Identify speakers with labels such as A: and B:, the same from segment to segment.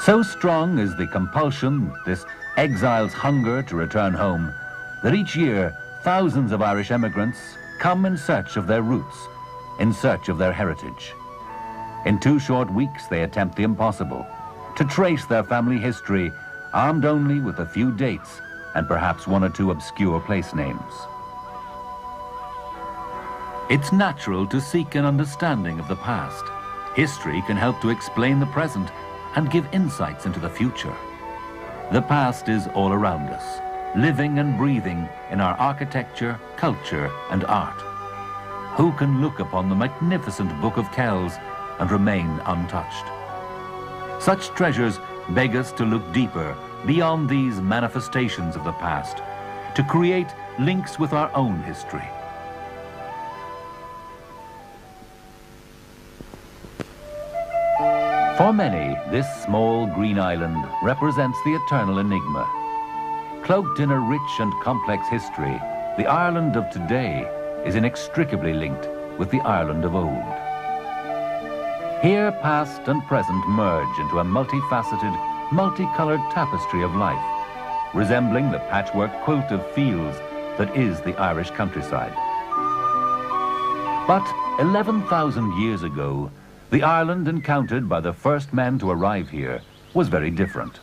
A: So strong is the compulsion, this exile's hunger to return home, that each year thousands of Irish emigrants come in search of their roots, in search of their heritage. In 2 short weeks they attempt the impossible, to trace their family history, armed only with a few dates and perhaps 1 or 2 obscure place names. It's natural to seek an understanding of the past. History can help to explain the present and give insights into the future. The past is all around us, living and breathing in our architecture, culture, and art. Who can look upon the magnificent Book of Kells and remain untouched? Such treasures beg us to look deeper, beyond these manifestations of the past, to create links with our own history. For many, this small green island represents the eternal enigma. Cloaked in a rich and complex history, the Ireland of today is inextricably linked with the Ireland of old. Here, past and present merge into a multifaceted, multicolored tapestry of life, resembling the patchwork quilt of fields that is the Irish countryside. But 11,000 years ago, the Ireland encountered by the first men to arrive here was very different.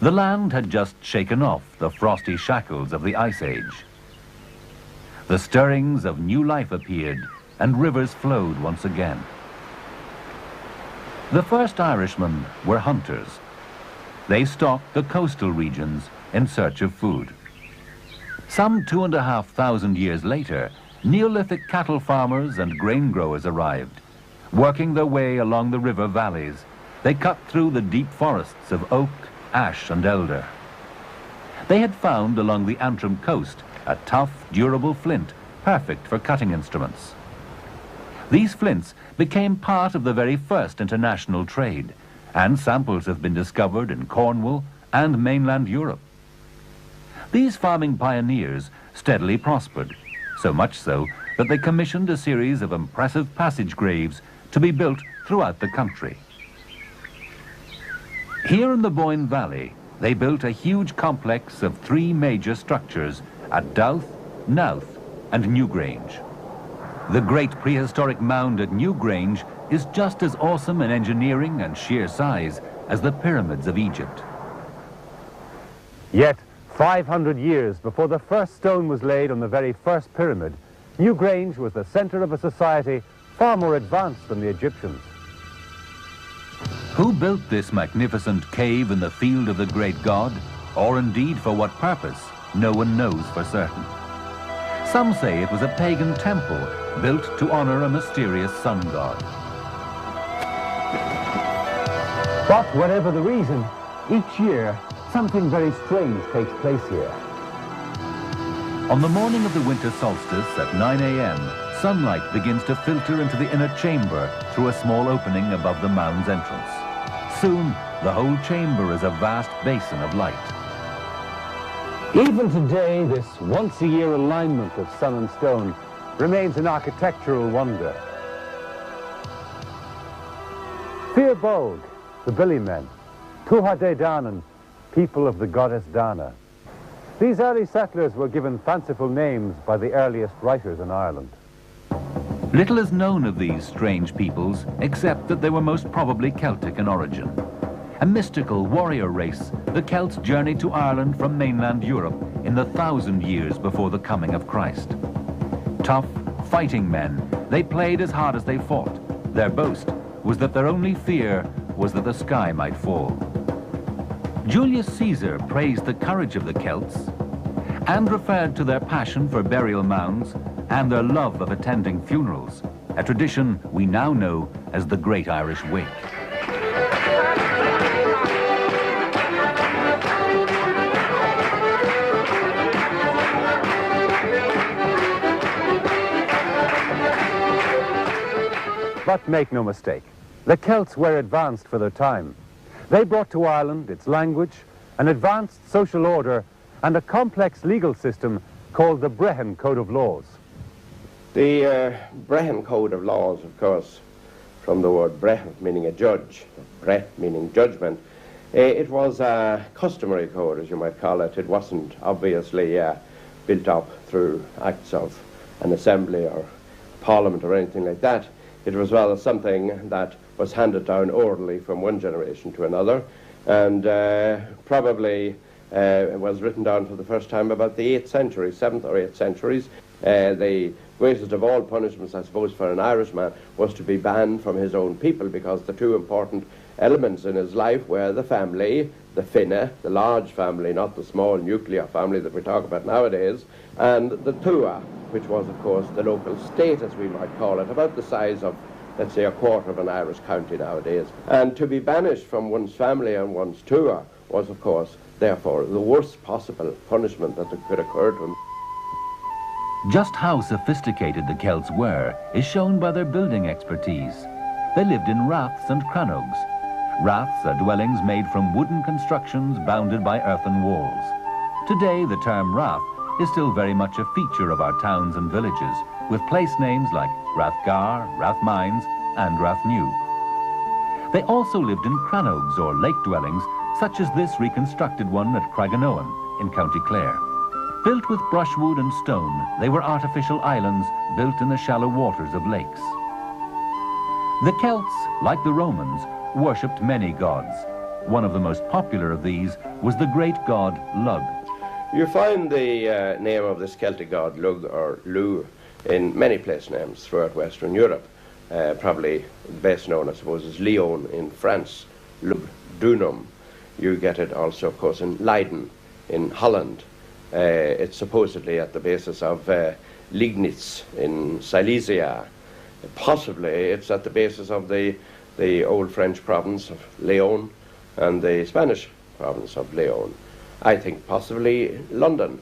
A: The land had just shaken off the frosty shackles of the Ice Age. The stirrings of new life appeared, and rivers flowed once again. The first Irishmen were hunters. They stalked the coastal regions in search of food. Some 2,500 years later, Neolithic cattle farmers and grain growers arrived. Working their way along the river valleys, they cut through the deep forests of oak, ash, and elder. They had found along the Antrim coast a tough, durable flint, perfect for cutting instruments. These flints became part of the very first international trade, and samples have been discovered in Cornwall and mainland Europe. These farming pioneers steadily prospered, so much so that they commissioned a series of impressive passage graves to be built throughout the country. Here in the Boyne Valley, they built a huge complex of 3 major structures at Douth, Knowth, and Newgrange. The great prehistoric mound at Newgrange is just as awesome in engineering and sheer size as the pyramids of Egypt.
B: Yet, 500 years before the first stone was laid on the very first pyramid, Newgrange was the center of a society far more advanced than the Egyptians.
A: Who built this magnificent cave in the field of the great god, or indeed for what purpose, no one knows for certain. Some say it was a pagan temple built to honor a mysterious sun god.
B: But whatever the reason, each year something very strange takes place here.
A: On the morning of the winter solstice at 9 a.m., sunlight begins to filter into the inner chamber through a small opening above the mound's entrance. Soon, the whole chamber is a vast basin of light.
B: Even today, this once-a-year alignment of sun and stone remains an architectural wonder. Fir Bolg, the Billy Men, Tuatha Dé Danann, people of the goddess Dana. These early settlers were given fanciful names by the earliest writers in Ireland.
A: Little is known of these strange peoples, except that they were most probably Celtic in origin. A mystical warrior race, the Celts journeyed to Ireland from mainland Europe in the 1,000 years before the coming of Christ. Tough, fighting men, they played as hard as they fought. Their boast was that their only fear was that the sky might fall. Julius Caesar praised the courage of the Celts and referred to their passion for burial mounds and their love of attending funerals, a tradition we now know as the Great Irish Wake.
B: But make no mistake, the Celts were advanced for their time. They brought to Ireland its language, an advanced social order, and a complex legal system called the Brehon Code of Laws.
C: The Brehon Code of Laws, of course, from the word breth, meaning a judge, breth meaning judgment. It was a customary code, as you might call it. It wasn't obviously built up through acts of an assembly or parliament or anything like that. It was rather something that was handed down orally from one generation to another, and probably it was written down for the first time about the 8th century, 7th or 8th centuries. The greatest of all punishments, I suppose, for an Irishman was to be banned from his own people, because the two important elements in his life were the family, the Finne, the large family, not the small nuclear family that we talk about nowadays, and the Tua, which was, of course, the local state, as we might call it, about the size of, let's say, a quarter of an Irish county nowadays. And to be banished from one's family and one's Tua was, of course, therefore, the worst possible punishment that could occur to him.
A: Just how sophisticated the Celts were is shown by their building expertise. They lived in raths and crannogs. Raths are dwellings made from wooden constructions bounded by earthen walls. Today, the term rath is still very much a feature of our towns and villages, with place names like Rathgar, Rathmines, and Rathnew. They also lived in crannogs, or lake dwellings, such as this reconstructed one at Craiganoan in County Clare. Built with brushwood and stone, they were artificial islands built in the shallow waters of lakes. The Celts, like the Romans, worshipped many gods. One of the most popular of these was the great god Lugh.
C: You find the name of this Celtic god, Lugh or Lu, in many place names throughout Western Europe. Probably best known, I suppose, is Lyon in France, Lugdunum. You get it also, of course, in Leiden in Holland. It's supposedly at the basis of Liegnitz in Silesia. Possibly it's at the basis of the old French province of Leon and the Spanish province of Leon. I think possibly London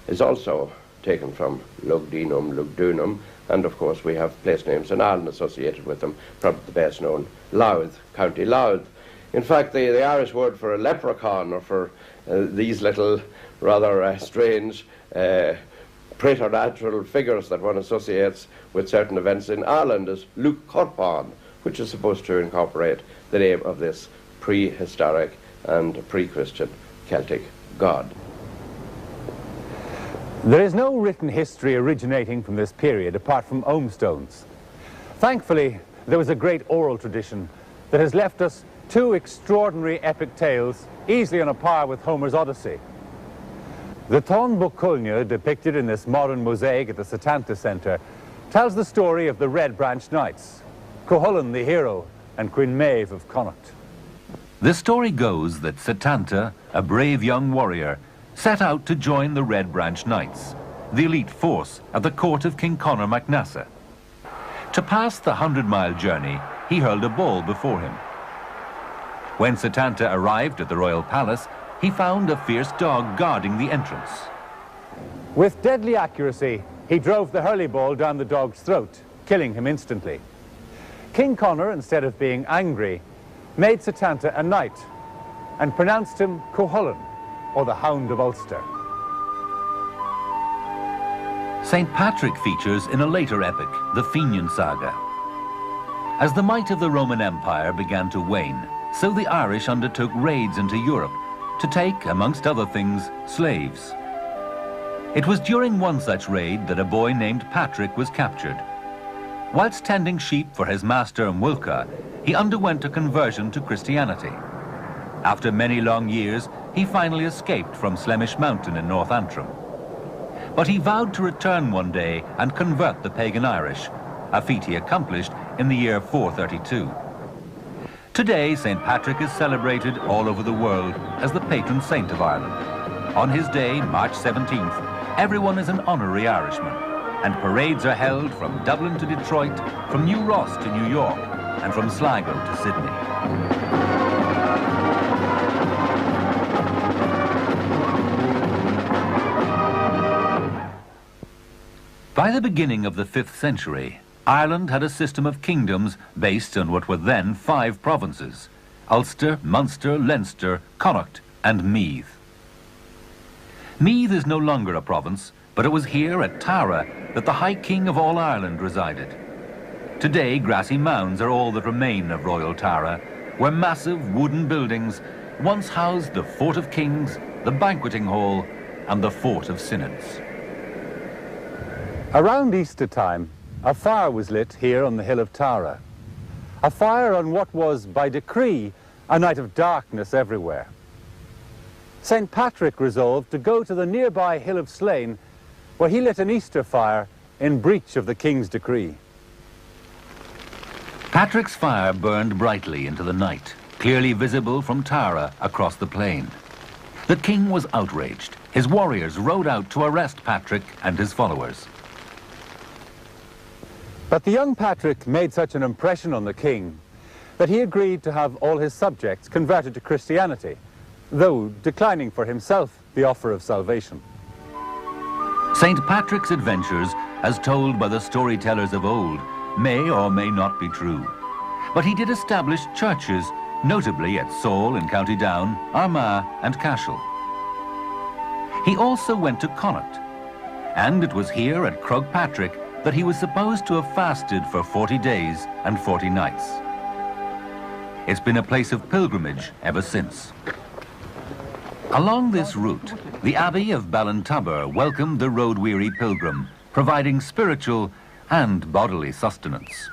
C: is also taken from Lugdunum, Lugdunum, and of course we have place names in Ireland associated with them, probably the best known, Louth, County Louth. In fact, the Irish word for a leprechaun, or for these little rather strange preternatural figures that one associates with certain events in Ireland, is Luke Corpon, which is supposed to incorporate the name of this prehistoric and pre-Christian Celtic god.
B: There is no written history originating from this period apart from Ogham-stones. Thankfully, there was a great oral tradition that has left us two extraordinary epic tales easily on a par with Homer's Odyssey. The Táin Bó Cúailnge, depicted in this modern mosaic at the Setanta Centre, tells the story of the Red Branch Knights, Cuchulainn the hero and Queen Maeve of Connacht.
A: The story goes that Setanta, a brave young warrior, set out to join the Red Branch Knights, the elite force at the court of King Conor MacNassa. To pass the 100-mile journey, he hurled a ball before him. When Setanta arrived at the royal palace, he found a fierce dog guarding the entrance.
B: With deadly accuracy, he drove the hurley ball down the dog's throat, killing him instantly. King Conor, instead of being angry, made Setanta a knight and pronounced him Cuchulainn, or the Hound of Ulster.
A: St. Patrick features in a later epic, the Fenian Saga. As the might of the Roman Empire began to wane, so the Irish undertook raids into Europe to take, amongst other things, slaves. It was during one such raid that a boy named Patrick was captured. Whilst tending sheep for his master Mulca, he underwent a conversion to Christianity. After many long years, he finally escaped from Slemish Mountain in North Antrim. But he vowed to return one day and convert the pagan Irish, a feat he accomplished in the year 432. Today, St. Patrick is celebrated all over the world as the patron saint of Ireland. On his day, March 17th, everyone is an honorary Irishman, and parades are held from Dublin to Detroit, from New Ross to New York, and from Sligo to Sydney. By the beginning of the 5th century, Ireland had a system of kingdoms based on what were then 5 provinces: Ulster, Munster, Leinster, Connacht, and Meath. Meath is no longer a province, but it was here at Tara that the High King of all Ireland resided. Today, grassy mounds are all that remain of Royal Tara, where massive wooden buildings once housed the Fort of Kings, the Banqueting Hall, and the Fort of Synods.
B: Around Easter time, a fire was lit here on the hill of Tara. A fire on what was, by decree, a night of darkness everywhere. St. Patrick resolved to go to the nearby hill of Slane, where he lit an Easter fire in breach of the king's decree.
A: Patrick's fire burned brightly into the night, clearly visible from Tara across the plain. The king was outraged. His warriors rode out to arrest Patrick and his followers.
B: But the young Patrick made such an impression on the king that he agreed to have all his subjects converted to Christianity, though declining for himself the offer of salvation.
A: St. Patrick's adventures, as told by the storytellers of old, may or may not be true. But he did establish churches, notably at Saul in County Down, Armagh and Cashel. He also went to Connaught, and it was here at Croagh-Patrick that he was supposed to have fasted for 40 days and 40 nights. It's been a place of pilgrimage ever since. Along this route, the Abbey of Ballintubber welcomed the road-weary pilgrim, providing spiritual and bodily sustenance.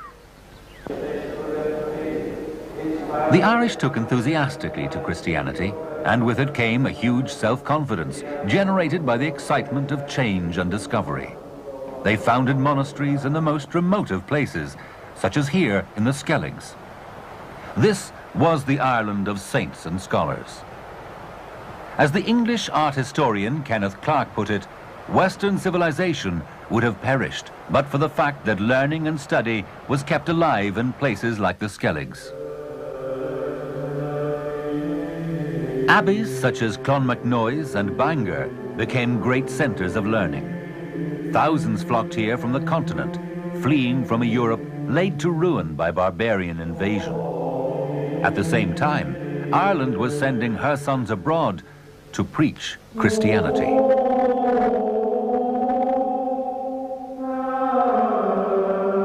A: The Irish took enthusiastically to Christianity, and with it came a huge self-confidence generated by the excitement of change and discovery. They founded monasteries in the most remote of places, such as here in the Skelligs. This was the Ireland of saints and scholars. As the English art historian Kenneth Clark put it, Western civilization would have perished but for the fact that learning and study was kept alive in places like the Skelligs. Abbeys such as Clonmacnoise and Bangor became great centres of learning. Thousands flocked here from the continent, fleeing from a Europe laid to ruin by barbarian invasion. At the same time, Ireland was sending her sons abroad to preach Christianity.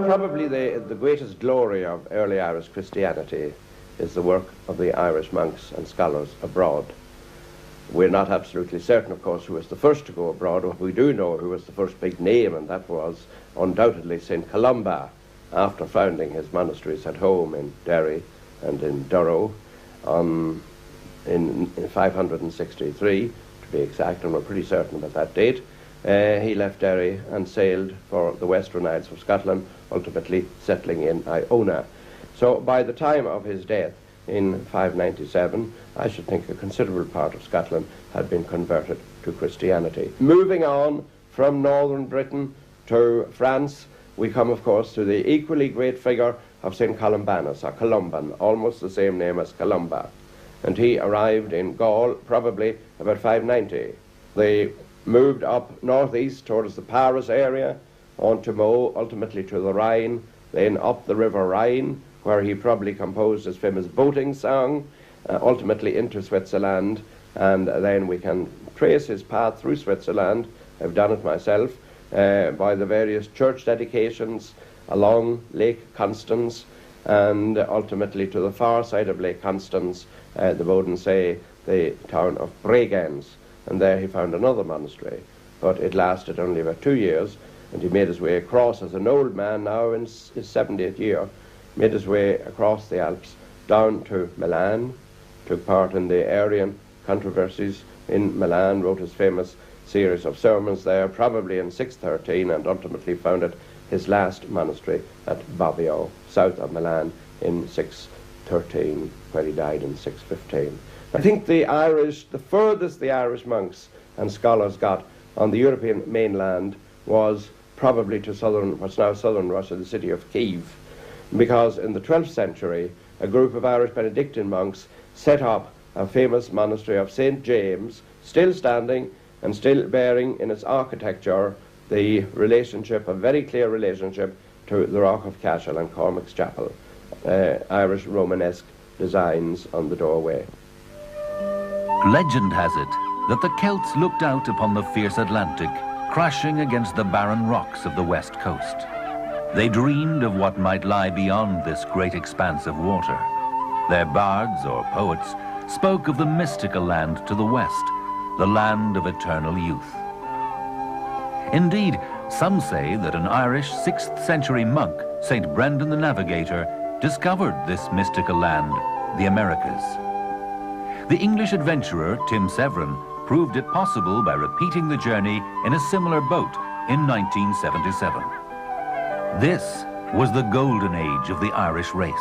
C: Probably the greatest glory of early Irish Christianity is the work of the Irish monks and scholars abroad. We're not absolutely certain, of course, who was the first to go abroad, but we do know who was the first big name, and that was undoubtedly St. Columba, after founding his monasteries at home in Derry and in Durrow in 563, to be exact, and we're pretty certain about that date. He left Derry and sailed for the Western Isles of Scotland, ultimately settling in Iona. So by the time of his death in 597, I should think a considerable part of Scotland had been converted to Christianity. Moving on from northern Britain to France, we come, of course, to the equally great figure of St. Columbanus, or Columban, almost the same name as Columba. And he arrived in Gaul probably about 590. They moved up northeast towards the Paris area, on to Meaux, ultimately to the Rhine, then up the River Rhine, where he probably composed his famous boating song, ultimately into Switzerland, and then we can trace his path through Switzerland. I've done it myself, by the various church dedications along Lake Constance, and ultimately to the far side of Lake Constance, the Bodensee, the town of Bregenz, and there he found another monastery. But it lasted only about 2 years, and he made his way across as an old man now in his 70th year, made his way across the Alps down to Milan, took part in the Arian controversies in Milan, wrote his famous series of sermons there, probably in 613, and ultimately founded his last monastery at Bobbio, south of Milan, in 613, where he died in 615. I think the furthest the Irish monks and scholars got on the European mainland was probably to what's now southern Russia, the city of Kiev, because in the 12th century, a group of Irish Benedictine monks set up a famous monastery of St. James, still standing and still bearing in its architecture the relationship, a very clear relationship, to the Rock of Cashel and Cormac's Chapel, Irish Romanesque designs on the doorway.
A: Legend has it that the Celts looked out upon the fierce Atlantic, crashing against the barren rocks of the west coast. They dreamed of what might lie beyond this great expanse of water. Their bards or poets spoke of the mystical land to the west, the land of eternal youth. Indeed, some say that an Irish 6th century monk, St. Brendan the Navigator, discovered this mystical land, the Americas. The English adventurer Tim Severin proved it possible by repeating the journey in a similar boat in 1977. This was the golden age of the Irish race.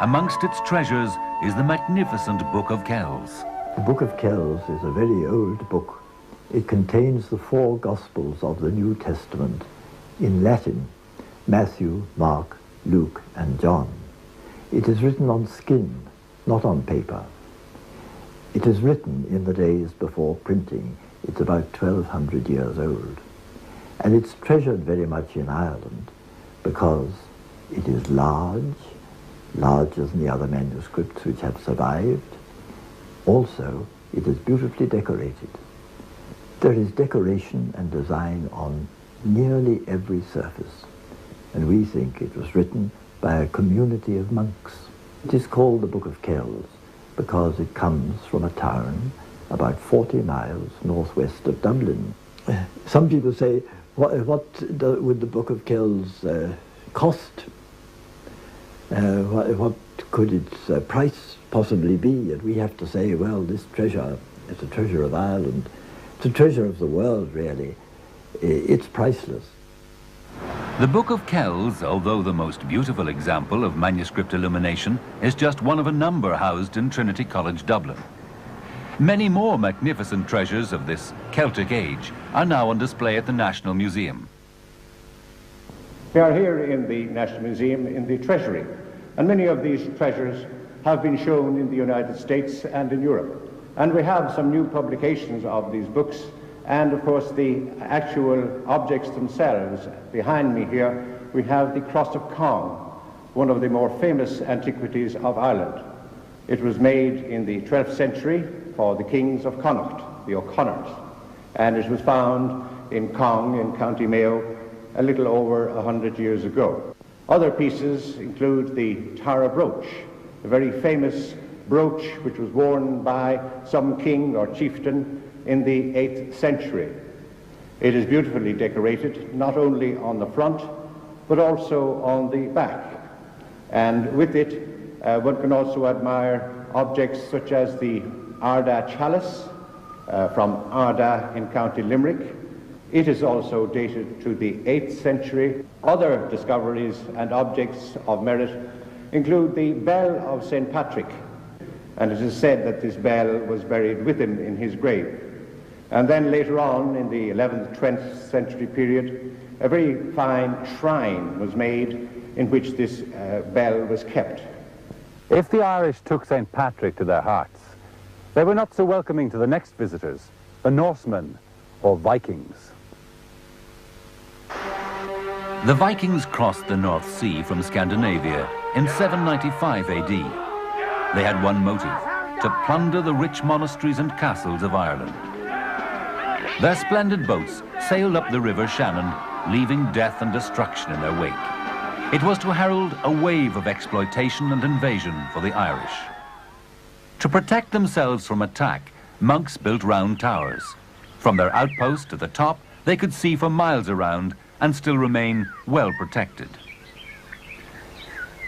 A: Amongst its treasures is the magnificent Book of Kells.
D: The Book of Kells is a very old book. It contains the 4 Gospels of the New Testament in Latin: Matthew, Mark, Luke, and John. It is written on skin, not on paper. It is written in the days before printing. It's about 1200 years old. And it's treasured very much in Ireland because it is larger than the other manuscripts which have survived. Also, it is beautifully decorated. There is decoration and design on nearly every surface, and we think it was written by a community of monks. It is called the Book of Kells because it comes from a town about 40 miles northwest of Dublin. Some people say, what would the Book of Kells cost? What could its price possibly be? And we have to say, well, this treasure is a treasure of Ireland. It's a treasure of the world, really. It's priceless.
A: The Book of Kells, although the most beautiful example of manuscript illumination, is just one of a number housed in Trinity College, Dublin. Many more magnificent treasures of this Celtic age are now on display at the National Museum.
E: We are here in the National Museum in the Treasury, and many of these treasures have been shown in the United States and in Europe. And we have some new publications of these books, and of course the actual objects themselves. Behind me here we have the Cross of Cong, one of the more famous antiquities of Ireland. It was made in the 12th century for the kings of Connacht, the O'Connors, and it was found in Cong in County Mayo a little over 100 years ago. Other pieces include the Tara brooch, a very famous brooch which was worn by some king or chieftain in the 8th century. It is beautifully decorated, not only on the front, but also on the back. And with it, one can also admire objects such as the Ardagh chalice from Ardagh in County Limerick. It is also dated to the 8th century. Other discoveries and objects of merit include the bell of St. Patrick, and it is said that this bell was buried with him in his grave. And then later on, in the 11th, 12th century period, a very fine shrine was made in which this bell was kept.
B: If the Irish took St. Patrick to their hearts, they were not so welcoming to the next visitors, the Norsemen or Vikings.
A: The Vikings crossed the North Sea from Scandinavia in 795 AD. They had one motive: to plunder the rich monasteries and castles of Ireland. Their splendid boats sailed up the River Shannon, leaving death and destruction in their wake. It was to herald a wave of exploitation and invasion for the Irish. To protect themselves from attack, monks built round towers. From their outpost at the top, they could see for miles around and still remain well protected.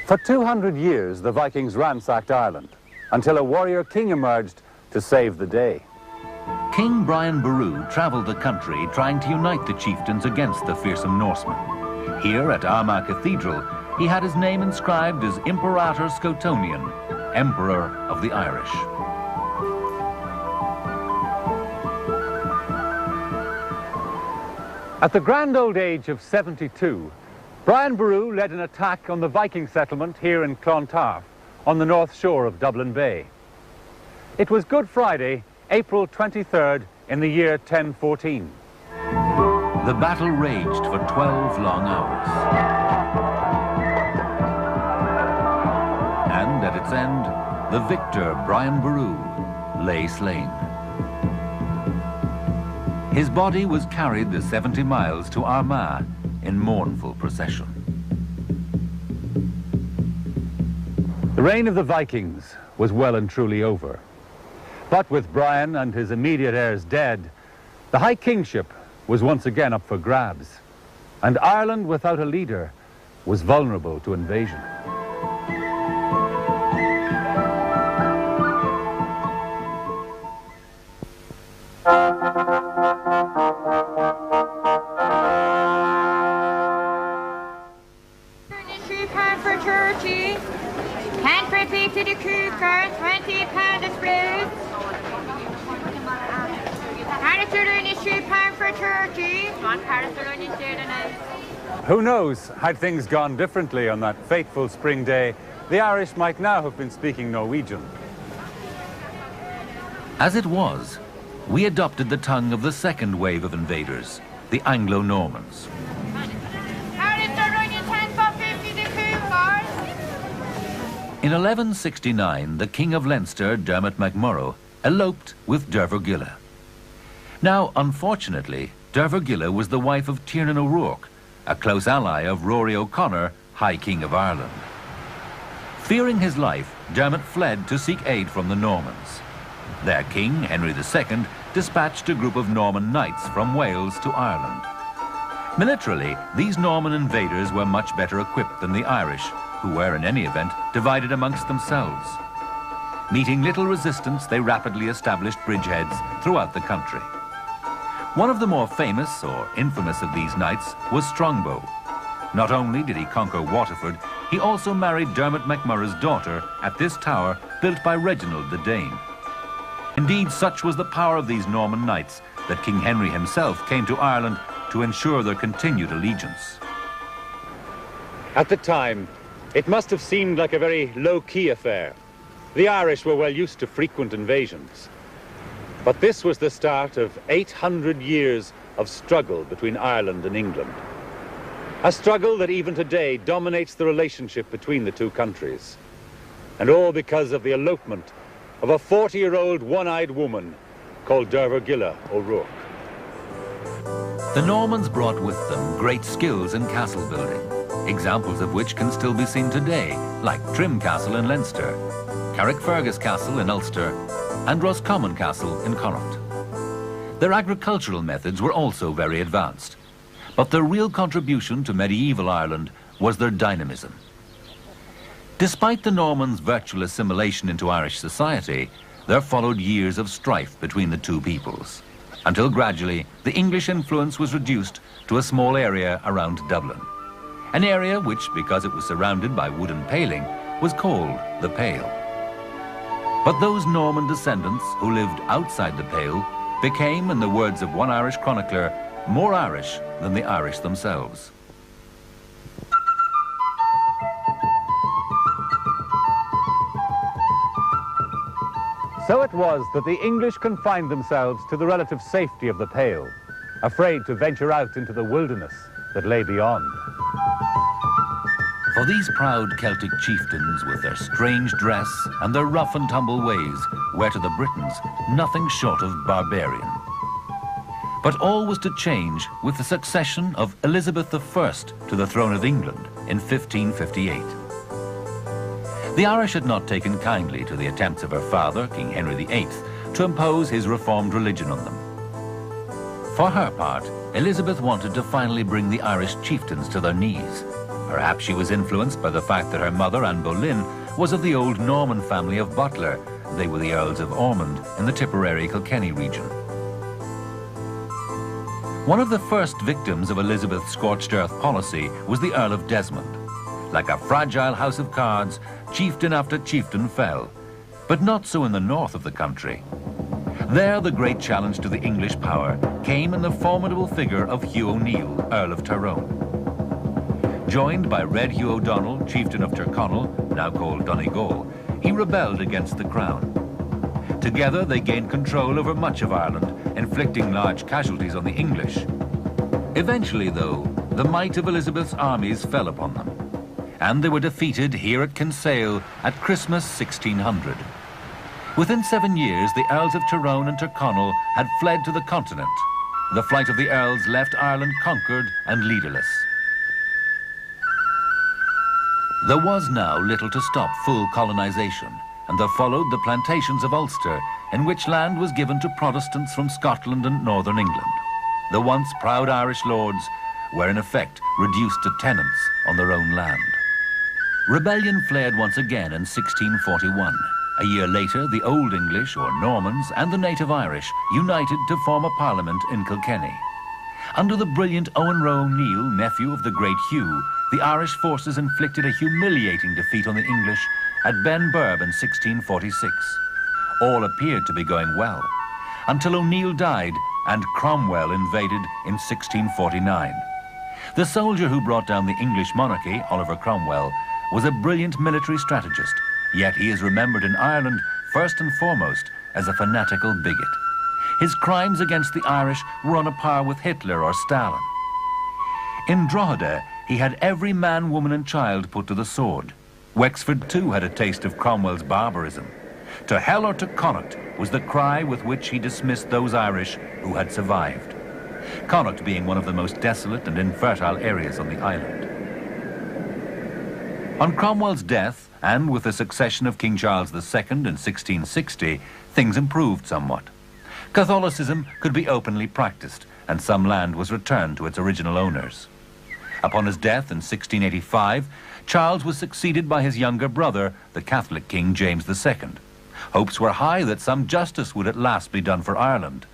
B: For 200 years, the Vikings ransacked Ireland, until a warrior king emerged to save the day.
A: King Brian Boru travelled the country trying to unite the chieftains against the fearsome Norsemen. Here at Armagh Cathedral, he had his name inscribed as Imperator Scotonian, Emperor of the Irish.
B: At the grand old age of 72, Brian Boru led an attack on the Viking settlement here in Clontarf, on the north shore of Dublin Bay. It was Good Friday, April 23rd, in the year 1014.
A: The battle raged for 12 long hours. And at its end, the victor, Brian Boru, lay slain. His body was carried the 70 miles to Armagh in mournful procession.
B: The reign of the Vikings was well and truly over. But with Brian and his immediate heirs dead, the High Kingship was once again up for grabs, and Ireland without a leader was vulnerable to invasion.
F: For turkey, 10 for a pig to the cooker, 20 pound of spruce. And a sirloin is £2 for turkey, 1 pound of sirloin is sirloin.
B: Who knows, had things gone differently on that fateful spring day, the Irish might now have been speaking Norwegian.
A: As it was, we adopted the tongue of the second wave of invaders, the Anglo-Normans. In 1169, the King of Leinster, Dermot MacMurrough, eloped with Derver Gilla. Now, unfortunately, Derver Gilla was the wife of Tiernan O'Rourke, a close ally of Rory O'Connor, High King of Ireland. Fearing his life, Dermot fled to seek aid from the Normans. Their king, Henry II, dispatched a group of Norman knights from Wales to Ireland. Militarily, these Norman invaders were much better equipped than the Irish, who were, in any event, divided amongst themselves. Meeting little resistance, they rapidly established bridgeheads throughout the country. One of the more famous or infamous of these knights was Strongbow. Not only did he conquer Waterford, he also married Dermot MacMurrough's daughter at this tower built by Reginald the Dane. Indeed, such was the power of these Norman knights that King Henry himself came to Ireland to ensure their continued allegiance.
B: At the time, it must have seemed like a very low-key affair. The Irish were well used to frequent invasions. But this was the start of 800 years of struggle between Ireland and England. A struggle that even today dominates the relationship between the two countries. And all because of the elopement of a 40-year-old one-eyed woman called Derver Gilla O'Rourke.
A: The Normans brought with them great skills in castle building, examples of which can still be seen today, like Trim Castle in Leinster, Carrickfergus Castle in Ulster, and Roscommon Castle in Connaught. Their agricultural methods were also very advanced, but their real contribution to medieval Ireland was their dynamism. Despite the Normans' virtual assimilation into Irish society, there followed years of strife between the two peoples, until gradually the English influence was reduced to a small area around Dublin. An area which, because it was surrounded by wooden paling, was called the Pale. But those Norman descendants who lived outside the Pale became, in the words of one Irish chronicler, more Irish than the Irish themselves.
B: So it was that the English confined themselves to the relative safety of the Pale, afraid to venture out into the wilderness that lay beyond.
A: For these proud Celtic chieftains, with their strange dress and their rough and tumble ways, were to the Britons nothing short of barbarian. But all was to change with the succession of Elizabeth I to the throne of England in 1558. The Irish had not taken kindly to the attempts of her father, King Henry VIII, to impose his reformed religion on them. For her part, Elizabeth wanted to finally bring the Irish chieftains to their knees. Perhaps she was influenced by the fact that her mother, Anne Boleyn, was of the old Norman family of Butler. They were the Earls of Ormond in the Tipperary-Kilkenny region. One of the first victims of Elizabeth's scorched earth policy was the Earl of Desmond. Like a fragile house of cards, chieftain after chieftain fell, but not so in the north of the country. There, the great challenge to the English power came in the formidable figure of Hugh O'Neill, Earl of Tyrone. Joined by Red Hugh O'Donnell, chieftain of Tyrconnell, now called Donegal, he rebelled against the crown. Together, they gained control over much of Ireland, inflicting large casualties on the English. Eventually, though, the might of Elizabeth's armies fell upon them, and they were defeated here at Kinsale at Christmas 1600. Within 7 years, the Earls of Tyrone and Tyrconnell had fled to the continent. The flight of the Earls left Ireland conquered and leaderless. There was now little to stop full colonization, and there followed the plantations of Ulster, in which land was given to Protestants from Scotland and northern England. The once proud Irish lords were in effect reduced to tenants on their own land. Rebellion flared once again in 1641. A year later, the Old English, or Normans, and the native Irish united to form a parliament in Kilkenny. Under the brilliant Owen Roe O'Neill, nephew of the great Hugh, the Irish forces inflicted a humiliating defeat on the English at Benburb in 1646. All appeared to be going well, until O'Neill died and Cromwell invaded in 1649. The soldier who brought down the English monarchy, Oliver Cromwell, was a brilliant military strategist, yet he is remembered in Ireland first and foremost as a fanatical bigot. His crimes against the Irish were on a par with Hitler or Stalin. In Drogheda, he had every man, woman and child put to the sword. Wexford too had a taste of Cromwell's barbarism. To hell or to Connacht was the cry with which he dismissed those Irish who had survived. Connacht being one of the most desolate and infertile areas on the island. On Cromwell's death, and with the succession of King Charles II in 1660, things improved somewhat. Catholicism could be openly practiced, and some land was returned to its original owners. Upon his death in 1685, Charles was succeeded by his younger brother, the Catholic King James II. Hopes were high that some justice would at last be done for Ireland.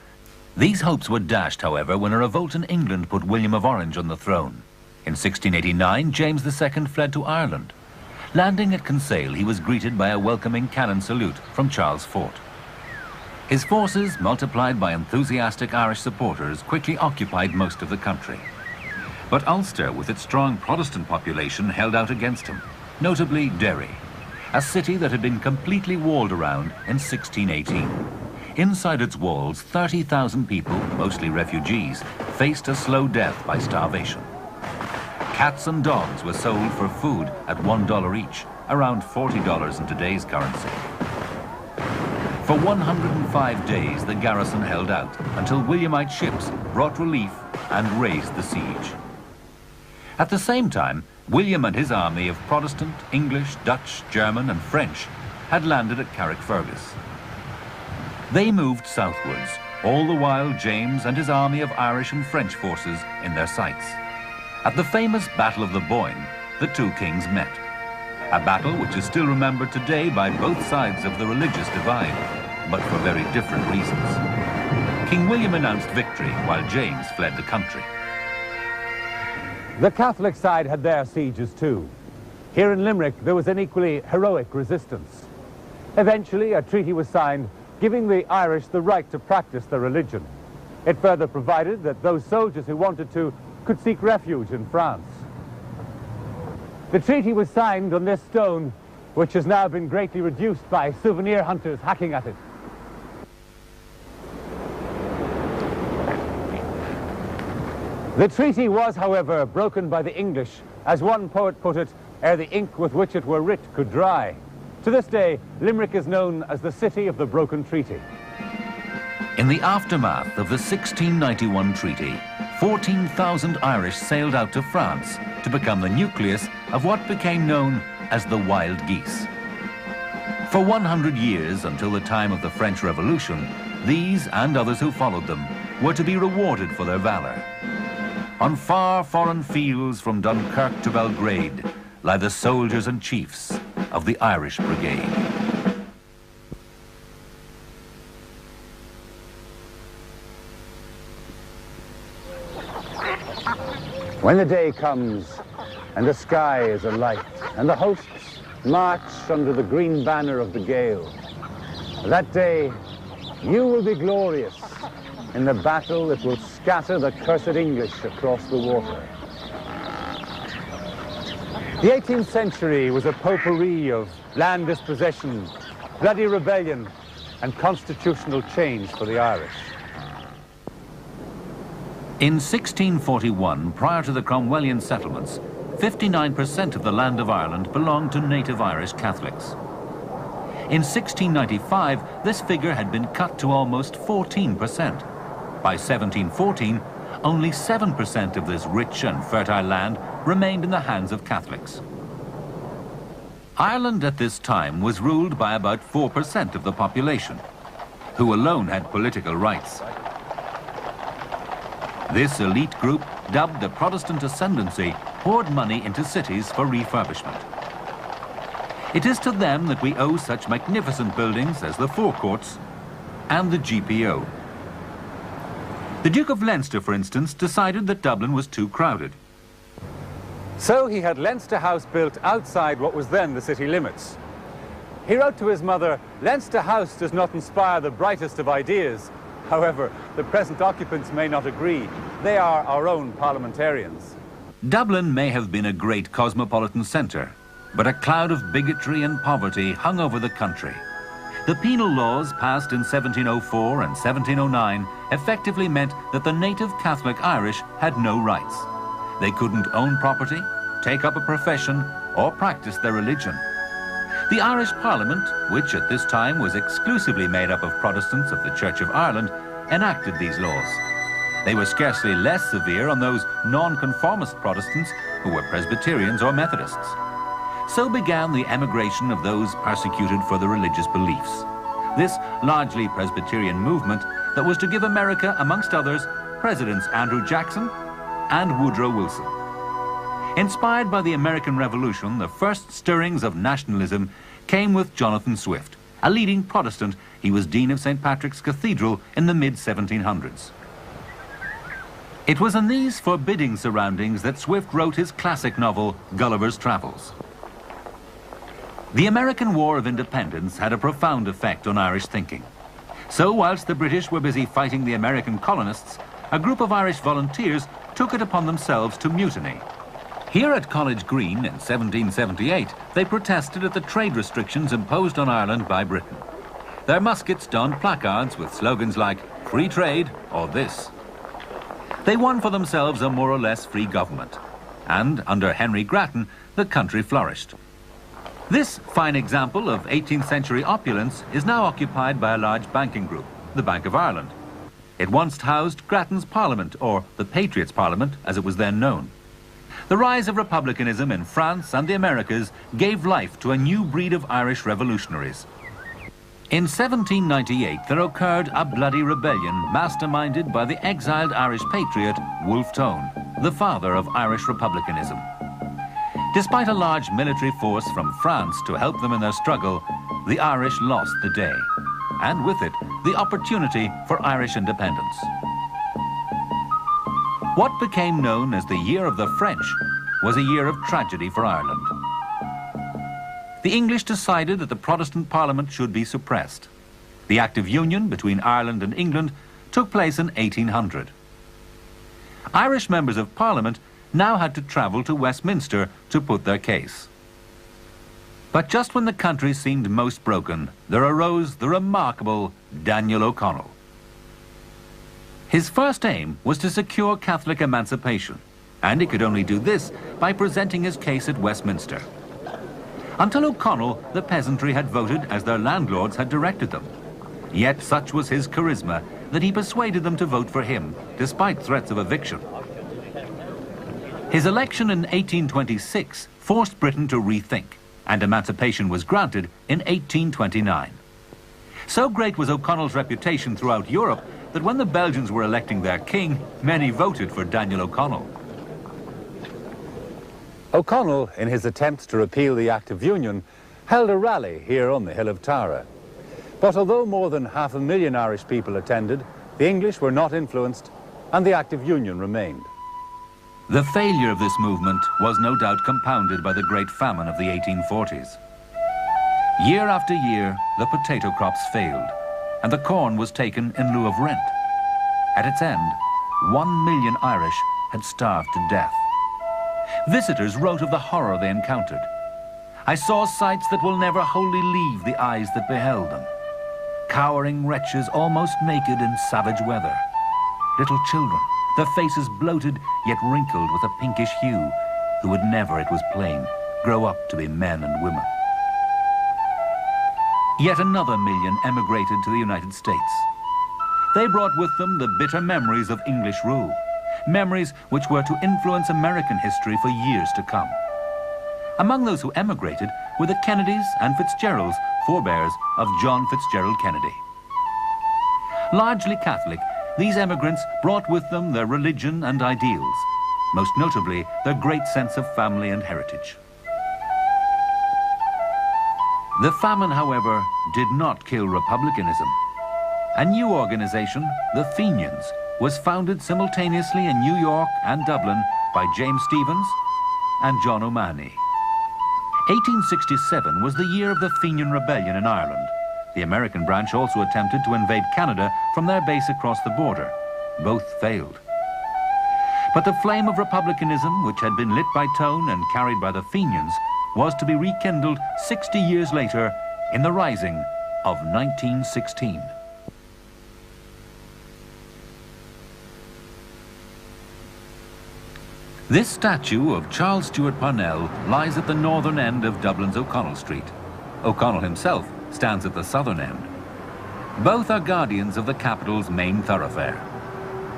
A: These hopes were dashed, however, when a revolt in England put William of Orange on the throne. In 1689, James II fled to Ireland. Landing at Kinsale, he was greeted by a welcoming cannon salute from Charles Fort. His forces, multiplied by enthusiastic Irish supporters, quickly occupied most of the country. But Ulster, with its strong Protestant population, held out against him, notably Derry, a city that had been completely walled around in 1618. Inside its walls, 30,000 people, mostly refugees, faced a slow death by starvation. Cats and dogs were sold for food at $1 each, around $40 in today's currency. For 105 days, the garrison held out until Williamite ships brought relief and raised the siege. At the same time, William and his army of Protestant, English, Dutch, German and French had landed at Carrickfergus. They moved southwards, all the while James and his army of Irish and French forces in their sights. At the famous Battle of the Boyne, the two kings met. A battle which is still remembered today by both sides of the religious divide, but for very different reasons. King William announced victory while James fled the country.
B: The Catholic side had their sieges too. Here in Limerick, there was an equally heroic resistance. Eventually, a treaty was signed giving the Irish the right to practice their religion. It further provided that those soldiers who wanted to could seek refuge in France. The treaty was signed on this stone, which has now been greatly reduced by souvenir hunters hacking at it. The treaty was, however, broken by the English, as one poet put it, ere the ink with which it were writ could dry. To this day, Limerick is known as the city of the broken treaty.
A: In the aftermath of the 1691 treaty, 14,000 Irish sailed out to France to become the nucleus of what became known as the Wild Geese. For 100 years, until the time of the French Revolution, these and others who followed them were to be rewarded for their valor. On far foreign fields from Dunkirk to Belgrade lie the soldiers and chiefs of the Irish Brigade.
B: When the day comes and the sky is alight and the hosts march under the green banner of the gale, that day you will be glorious in the battle that will scatter the cursed English across the water. The 18th century was a potpourri of land dispossession, bloody rebellion and constitutional change for the Irish.
A: In 1641, prior to the Cromwellian settlements, 59% of the land of Ireland belonged to native Irish Catholics. In 1695, this figure had been cut to almost 14%. By 1714, only 7% of this rich and fertile land remained in the hands of Catholics. Ireland at this time was ruled by about 4% of the population, who alone had political rights. This elite group, dubbed the Protestant Ascendancy, poured money into cities for refurbishment. It is to them that we owe such magnificent buildings as the Forecourts and the GPO. The Duke of Leinster, for instance, decided that Dublin was too crowded.
B: So he had Leinster House built outside what was then the city limits. He wrote to his mother, "Leinster House does not inspire the brightest of ideas. However, the present occupants may not agree. They are our own parliamentarians."
A: Dublin may have been a great cosmopolitan centre, but a cloud of bigotry and poverty hung over the country. The penal laws passed in 1704 and 1709 effectively meant that the native Catholic Irish had no rights. They couldn't own property, take up a profession, or practice their religion. The Irish Parliament, which at this time was exclusively made up of Protestants of the Church of Ireland, enacted these laws. They were scarcely less severe on those non-conformist Protestants who were Presbyterians or Methodists. So began the emigration of those persecuted for their religious beliefs. This largely Presbyterian movement that was to give America, amongst others, Presidents Andrew Jackson and Woodrow Wilson. Inspired by the American Revolution, the first stirrings of nationalism came with Jonathan Swift. A leading Protestant, he was Dean of St. Patrick's Cathedral in the mid-1700s. It was in these forbidding surroundings that Swift wrote his classic novel, Gulliver's Travels. The American War of Independence had a profound effect on Irish thinking. So whilst the British were busy fighting the American colonists, a group of Irish volunteers took it upon themselves to mutiny. Here at College Green in 1778, they protested at the trade restrictions imposed on Ireland by Britain. Their muskets donned placards with slogans like "Free Trade" or "This." They won for themselves a more or less free government, and under Henry Grattan, the country flourished. This fine example of 18th century opulence is now occupied by a large banking group, the Bank of Ireland. It once housed Grattan's Parliament, or the Patriots' Parliament, as it was then known. The rise of republicanism in France and the Americas gave life to a new breed of Irish revolutionaries. In 1798, there occurred a bloody rebellion masterminded by the exiled Irish patriot, Wolfe Tone, the father of Irish republicanism. Despite a large military force from France to help them in their struggle, the Irish lost the day, and with it, the opportunity for Irish independence. What became known as the Year of the French was a year of tragedy for Ireland. The English decided that the Protestant Parliament should be suppressed. The Act of Union between Ireland and England took place in 1800. Irish members of Parliament now had to travel to Westminster to put their case. But just when the country seemed most broken, there arose the remarkable Daniel O'Connell. His first aim was to secure Catholic emancipation, and he could only do this by presenting his case at Westminster. Until O'Connell, the peasantry had voted as their landlords had directed them. Yet such was his charisma that he persuaded them to vote for him, despite threats of eviction. His election in 1826 forced Britain to rethink, and emancipation was granted in 1829. So great was O'Connell's reputation throughout Europe that when the Belgians were electing their king, many voted for Daniel O'Connell.
B: O'Connell, in his attempts to repeal the Act of Union, held a rally here on the Hill of Tara. But although more than 500,000 Irish people attended, the English were not influenced, and the Act of Union remained.
A: The failure of this movement was no doubt compounded by the Great Famine of the 1840s. Year after year, the potato crops failed, and the corn was taken in lieu of rent. At its end, 1 million Irish had starved to death. Visitors wrote of the horror they encountered. "I saw sights that will never wholly leave the eyes that beheld them. Cowering wretches almost naked in savage weather. Little children, their faces bloated yet wrinkled with a pinkish hue, who would never, it was plain, grow up to be men and women." Yet another million emigrated to the United States. They brought with them the bitter memories of English rule, memories which were to influence American history for years to come. Among those who emigrated were the Kennedys and Fitzgeralds, forebears of John Fitzgerald Kennedy. Largely Catholic, these emigrants brought with them their religion and ideals, most notably their great sense of family and heritage. The famine, however, did not kill republicanism. A new organization, the Fenians, was founded simultaneously in New York and Dublin by James Stephens and John O'Mahony. 1867 was the year of the Fenian Rebellion in Ireland. The American branch also attempted to invade Canada from their base across the border. Both failed. But the flame of republicanism, which had been lit by Tone and carried by the Fenians, was to be rekindled 60 years later in the Rising of 1916. This statue of Charles Stewart Parnell lies at the northern end of Dublin's O'Connell Street. O'Connell himself stands at the southern end. Both are guardians of the capital's main thoroughfare.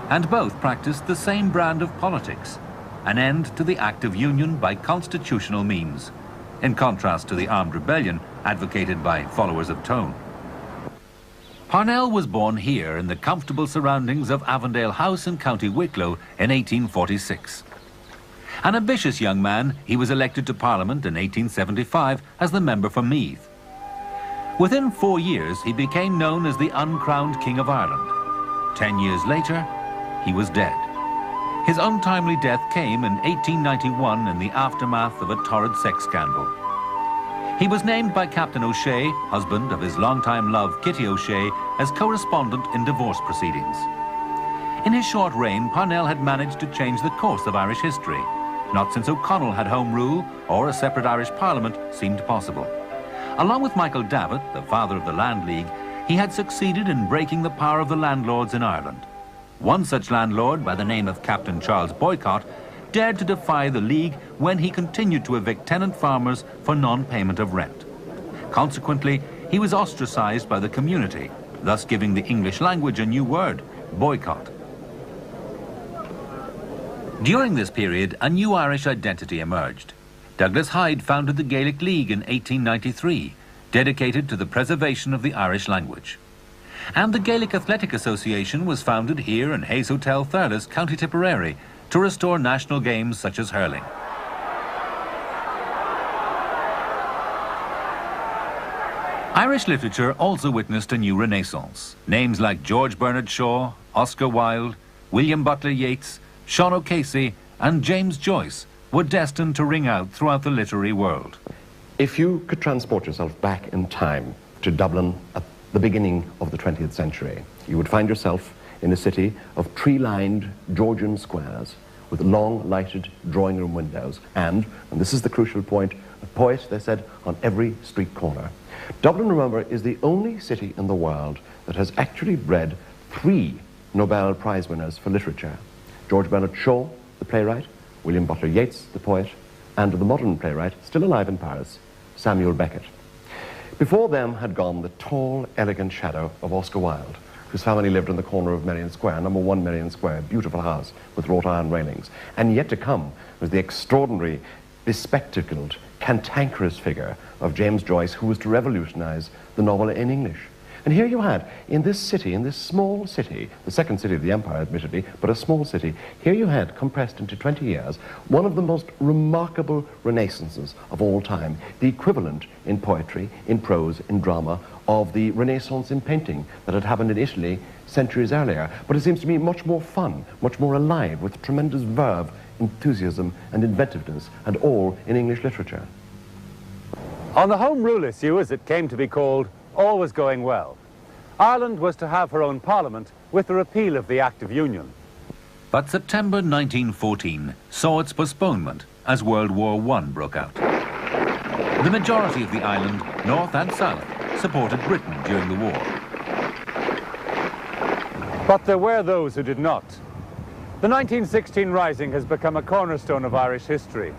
A: And both practiced the same brand of politics, an end to the Act of Union by constitutional means, in contrast to the armed rebellion advocated by followers of Tone. Parnell was born here in the comfortable surroundings of Avondale House in County Wicklow in 1846. An ambitious young man, he was elected to Parliament in 1875 as the member for Meath. Within 4 years, he became known as the uncrowned King of Ireland. 10 years later, he was dead. His untimely death came in 1891 in the aftermath of a torrid sex scandal. He was named by Captain O'Shea, husband of his longtime love Kitty O'Shea, as correspondent in divorce proceedings. In his short reign, Parnell had managed to change the course of Irish history. Not since O'Connell had Home Rule or a separate Irish Parliament seemed possible. Along with Michael Davitt, the father of the Land League, he had succeeded in breaking the power of the landlords in Ireland. One such landlord, by the name of Captain Charles Boycott, dared to defy the League when he continued to evict tenant farmers for non-payment of rent. Consequently, he was ostracized by the community, thus giving the English language a new word, boycott. During this period, a new Irish identity emerged. Douglas Hyde founded the Gaelic League in 1893, dedicated to the preservation of the Irish language. And the Gaelic Athletic Association was founded here in Hayes Hotel, Thurles, County Tipperary, to restore national games such as hurling. Irish literature also witnessed a new renaissance. Names like George Bernard Shaw, Oscar Wilde, William Butler Yeats, Sean O'Casey, and James Joyce were destined to ring out throughout the literary world.
G: If you could transport yourself back in time to Dublin at the beginning of the 20th century, you would find yourself in a city of tree-lined Georgian squares with long lighted drawing room windows and this is the crucial point, a poet, they said, on every street corner. Dublin, remember, is the only city in the world that has actually bred 3 Nobel Prize winners for literature. George Bernard Shaw, the playwright, William Butler Yeats, the poet, and the modern playwright, still alive in Paris, Samuel Beckett. Before them had gone the tall, elegant shadow of Oscar Wilde, whose family lived in the corner of Merrion Square, number 1 Merrion Square, beautiful house with wrought iron railings. And yet to come was the extraordinary, bespectacled, cantankerous figure of James Joyce, who was to revolutionize the novel in English. And here you had, in this city, in this small city, the second city of the empire, admittedly, but a small city, here you had, compressed into 20 years, one of the most remarkable renaissances of all time, the equivalent in poetry, in prose, in drama, of the Renaissance in painting that had happened in Italy centuries earlier. But it seems to me much more fun, much more alive, with tremendous verve, enthusiasm, and inventiveness, and all in English literature.
B: On the Home Rule issue, as it came to be called, all was going well. Ireland was to have her own parliament with the repeal of the Act of Union.
A: But September 1914 saw its postponement as World War I broke out. The majority of the island, north and south, supported Britain during the war.
B: But there were those who did not. The 1916 Rising has become a cornerstone of Irish history.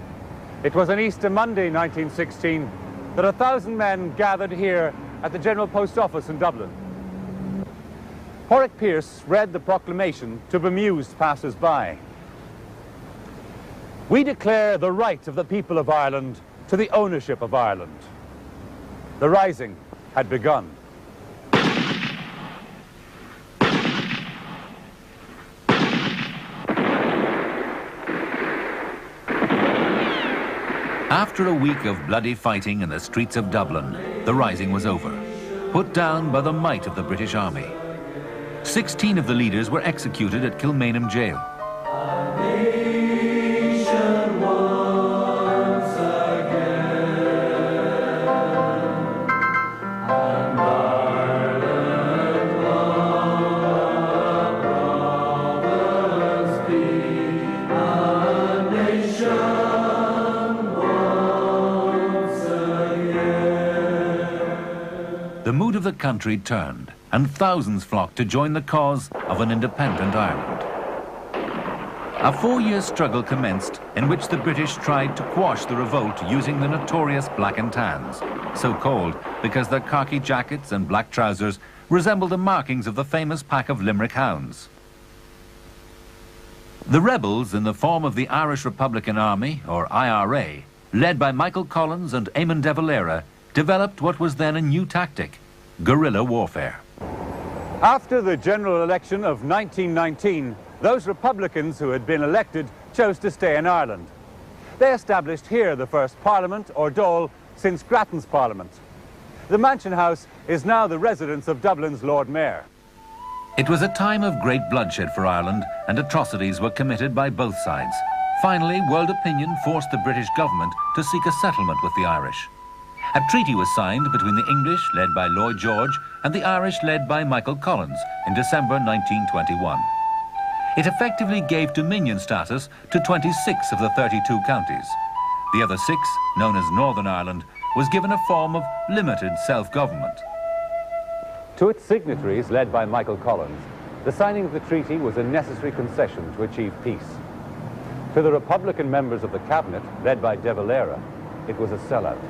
B: It was on Easter Monday 1916 that 1,000 men gathered here at the General Post Office in Dublin. Pádraic Pearse read the proclamation to bemused passers-by. We declare the right of the people of Ireland to the ownership of Ireland. The rising had begun.
A: After a week of bloody fighting in the streets of Dublin, the rising was over, put down by the might of the British Army. 16 of the leaders were executed at Kilmainham jail. The mood of the country turned, and thousands flocked to join the cause of an independent Ireland. A 4-year struggle commenced in which the British tried to quash the revolt using the notorious Black and Tans, so called because their khaki jackets and black trousers resembled the markings of the famous pack of Limerick hounds. The rebels, in the form of the Irish Republican Army, or IRA, led by Michael Collins and Eamon de Valera, developed what was then a new tactic: guerrilla warfare.
B: After the general election of 1919, those Republicans who had been elected chose to stay in Ireland. They established here the first Parliament, or Dáil, since Grattan's Parliament. The Mansion House is now the residence of Dublin's Lord Mayor.
A: It was a time of great bloodshed for Ireland, and atrocities were committed by both sides. Finally, world opinion forced the British government to seek a settlement with the Irish. A treaty was signed between the English, led by Lloyd George, and the Irish, led by Michael Collins, in December 1921. It effectively gave dominion status to 26 of the 32 counties. The other 6, known as Northern Ireland, was given a form of limited self-government.
B: To its signatories, led by Michael Collins, the signing of the treaty was a necessary concession to achieve peace. To the Republican members of the cabinet, led by de Valera, it was a sellout.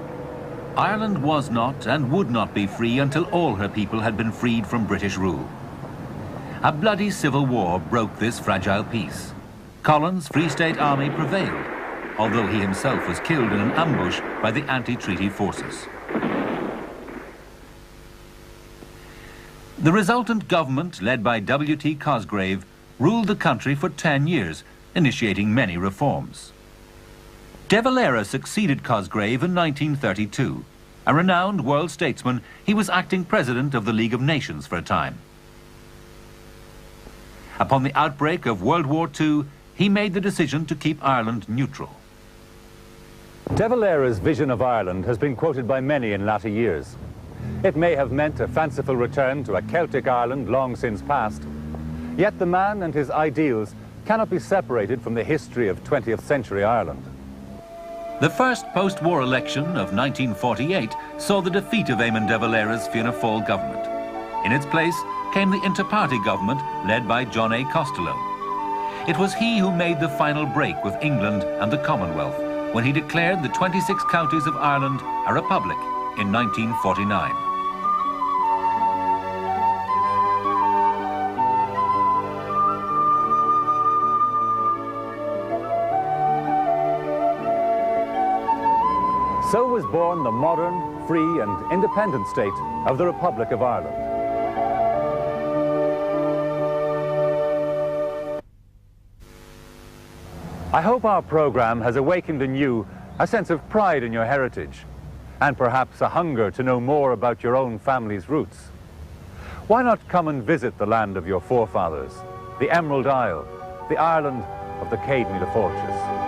A: Ireland was not and would not be free until all her people had been freed from British rule. A bloody civil war broke this fragile peace. Collins' Free State Army prevailed, although he himself was killed in an ambush by the anti-treaty forces. The resultant government, led by W.T. Cosgrave, ruled the country for 10 years, initiating many reforms. De Valera succeeded Cosgrave in 1932. A renowned world statesman, he was acting president of the League of Nations for a time. Upon the outbreak of World War II, he made the decision to keep Ireland neutral.
B: De Valera's vision of Ireland has been quoted by many in latter years. It may have meant a fanciful return to a Celtic Ireland long since past, yet the man and his ideals cannot be separated from the history of 20th century Ireland.
A: The first post-war election of 1948 saw the defeat of Eamon de Valera's Fianna Fáil government. In its place came the inter-party government led by John A. Costello. It was he who made the final break with England and the Commonwealth when he declared the 26 counties of Ireland a republic in 1949.
B: So was born the modern, free and independent state of the Republic of Ireland. I hope our program has awakened in you a sense of pride in your heritage and perhaps a hunger to know more about your own family's roots. Why not come and visit the land of your forefathers, the Emerald Isle, the Ireland of the Céad Míle Fáilte?